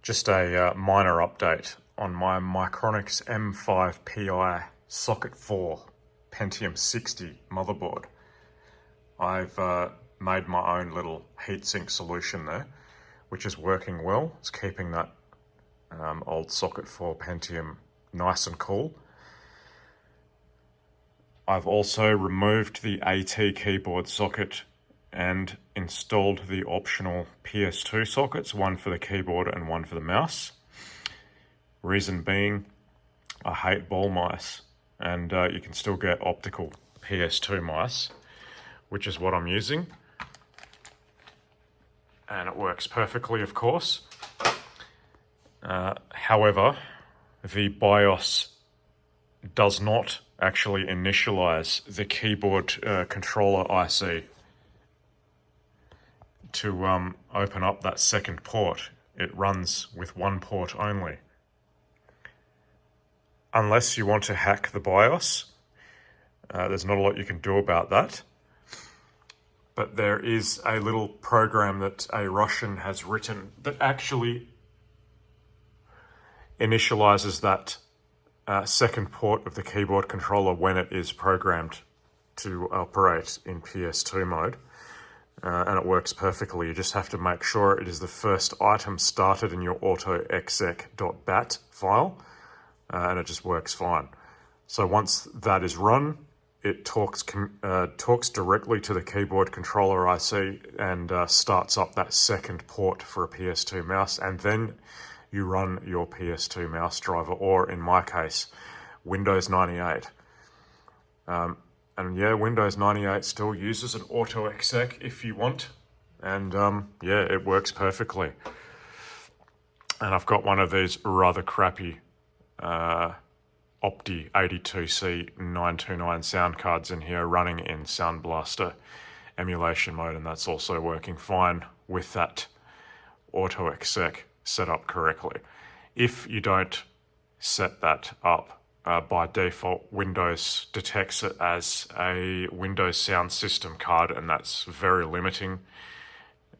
Just a minor update on my Micronics M5Pi Socket 4 Pentium 60 motherboard. I've made my own little heatsink solution there, which is working well. It's keeping that old Socket 4 Pentium nice and cool. I've also removed the AT keyboard socket and installed the optional PS2 sockets, one for the keyboard and one for the mouse. Reason being, I hate ball mice, and you can still get optical PS2 mice, which is what I'm using. And it works perfectly, of course. However, the BIOS does not actually initialize the keyboard controller IC to open up that second port. It runs with one port only. Unless you want to hack the BIOS, there's not a lot you can do about that. But there is a little program that a Russian has written that actually initializes that second port of the keyboard controller when it is programmed to operate in PS2 mode. And it works perfectly. You just have to make sure it is the first item started in your autoexec.bat file, and it just works fine. So once that is run, it talks directly to the keyboard controller IC and starts up that second port for a PS2 mouse, and then you run your PS2 mouse driver, or in my case, Windows 98. And yeah, Windows 98 still uses an autoexec if you want. And yeah, it works perfectly. And I've got one of these rather crappy Opti 82C 929 sound cards in here running in Sound Blaster emulation mode, and that's also working fine with that autoexec set up correctly. If you don't set that up, by default, Windows detects it as a Windows Sound System card, and that's very limiting.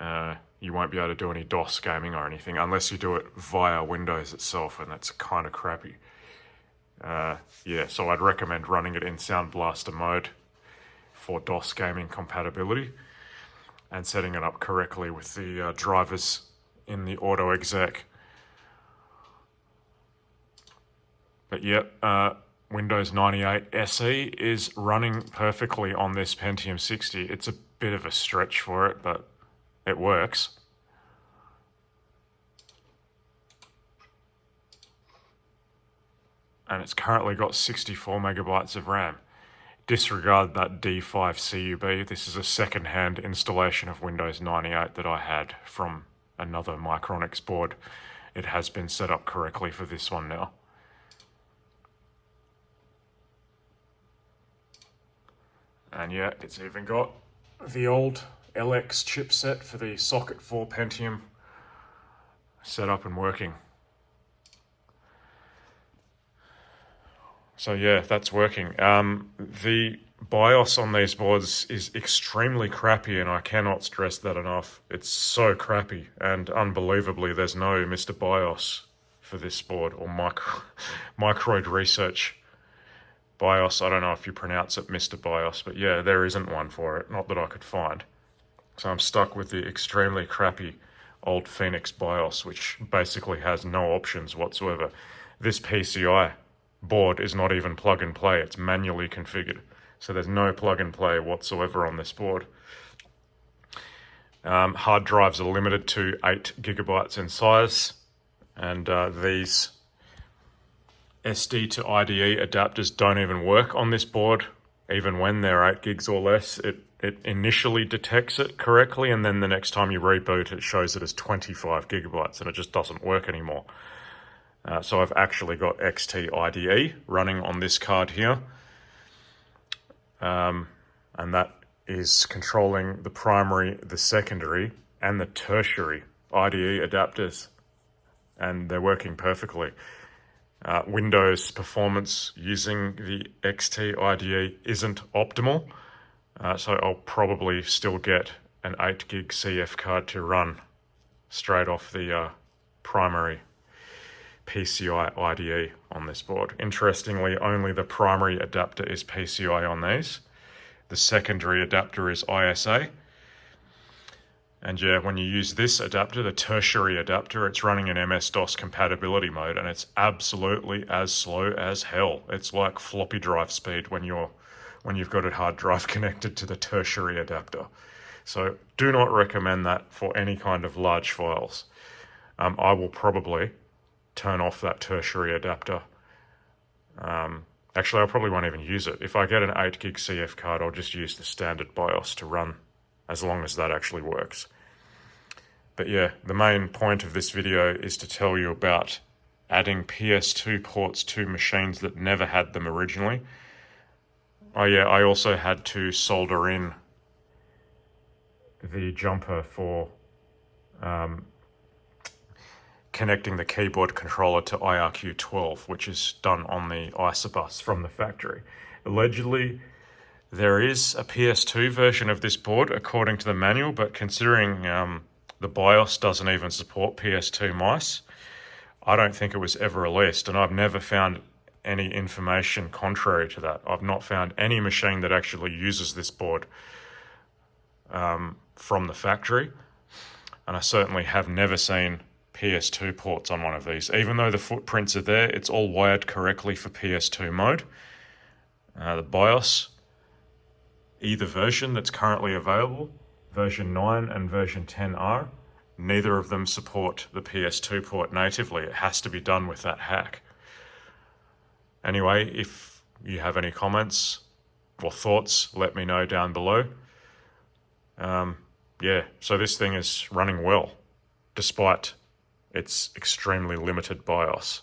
You won't be able to do any DOS gaming or anything unless you do it via Windows itself, and that's kind of crappy. Yeah, so I'd recommend running it in Sound Blaster mode for DOS gaming compatibility and setting it up correctly with the drivers in the autoexec. But yep, Windows 98 SE is running perfectly on this Pentium 60. It's a bit of a stretch for it, but it works. And it's currently got 64 megabytes of RAM. Disregard that D5 CUB. This is a second-hand installation of Windows 98 that I had from another Micronics board. It has been set up correctly for this one now. And yeah, it's even got the old LX chipset for the Socket 4 Pentium set up and working. So yeah, that's working. The BIOS on these boards is extremely crappy, and I cannot stress that enough. It's so crappy, and unbelievably, there's no Mr. BIOS for this board, or Microid Research BIOS. I don't know if you pronounce it Mr. BIOS, but yeah, there isn't one for it, not that I could find. So I'm stuck with the extremely crappy old Phoenix BIOS, which basically has no options whatsoever. This PCI board is not even plug and play, it's manually configured. So there's no plug and play whatsoever on this board. Hard drives are limited to 8 gigabytes in size, and these SD to IDE adapters don't even work on this board. Even when they're 8 gigs or less, it initially detects it correctly, and then the next time you reboot, it shows it as 25 gigabytes, and it just doesn't work anymore. So I've actually got XT IDE running on this card here. And that is controlling the primary, the secondary, and the tertiary IDE adapters. And they're working perfectly. Windows performance using the XT IDE isn't optimal, so I'll probably still get an 8 gig CF card to run straight off the primary PCI IDE on this board. Interestingly, only the primary adapter is PCI on these. The secondary adapter is ISA. And yeah, when you use this adapter, the tertiary adapter, it's running in MS-DOS compatibility mode, and it's absolutely as slow as hell. It's like floppy drive speed when you've got a hard drive connected to the tertiary adapter. So do not recommend that for any kind of large files. I will probably turn off that tertiary adapter. Actually, I probably won't even use it. If I get an 8 gig CF card, I'll just use the standard BIOS to run, as long as that actually works. But yeah, the main point of this video is to tell you about adding PS2 ports to machines that never had them originally. Oh yeah, I also had to solder in the jumper for connecting the keyboard controller to IRQ12, which is done on the ISA-bus from the factory. Allegedly, there is a PS2 version of this board according to the manual, but considering the BIOS doesn't even support PS2 mice, I don't think it was ever released, and I've never found any information contrary to that. I've not found any machine that actually uses this board from the factory, and I certainly have never seen PS2 ports on one of these. Even though the footprints are there, it's all wired correctly for PS2 mode. The BIOS, either version that's currently available, version 9 and version 10R, neither of them support the PS2 port natively. It has to be done with that hack. Anyway, if you have any comments or thoughts, let me know down below. Yeah, so this thing is running well, despite its extremely limited BIOS.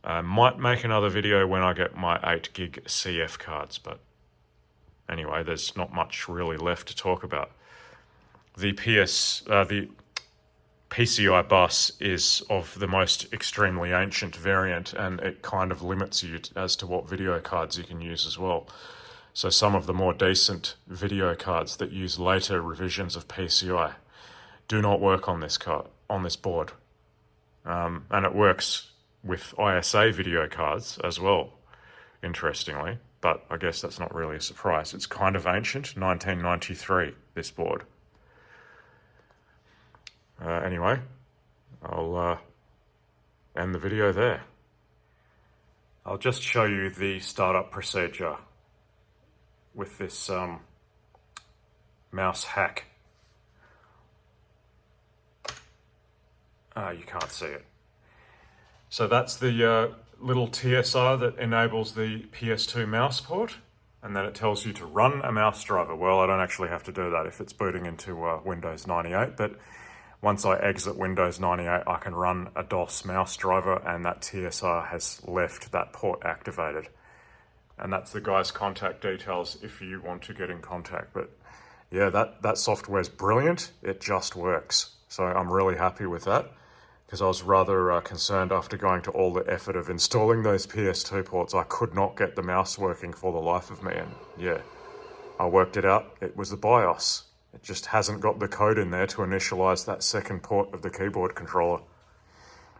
I might make another video when I get my 8 gig CF cards, but anyway, there's not much really left to talk about. The PCI bus is of the most extremely ancient variant, and it kind of limits you as to what video cards you can use as well. So some of the more decent video cards that use later revisions of PCI do not work on this board. And it works with ISA video cards as well, interestingly, but I guess that's not really a surprise. It's kind of ancient, 1993, this board. Anyway, I'll end the video there. I'll just show you the startup procedure with this mouse hack. You can't see it. So that's the little TSR that enables the PS2 mouse port, and then it tells you to run a mouse driver. Well, I don't actually have to do that if it's booting into Windows 98, but once I exit Windows 98, I can run a DOS mouse driver, and that TSR has left that port activated. And that's the guy's contact details if you want to get in contact. But yeah, that software is brilliant. It just works. So I'm really happy with that, because I was rather concerned after going to all the effort of installing those PS2 ports. I could not get the mouse working for the life of me. And yeah, I worked it out. It was the BIOS. It just hasn't got the code in there to initialize that second port of the keyboard controller.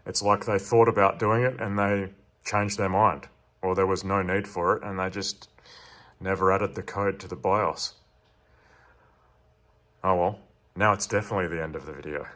It's like they thought about doing it and they changed their mind, or there was no need for it and they just never added the code to the BIOS. Oh well, now it's definitely the end of the video.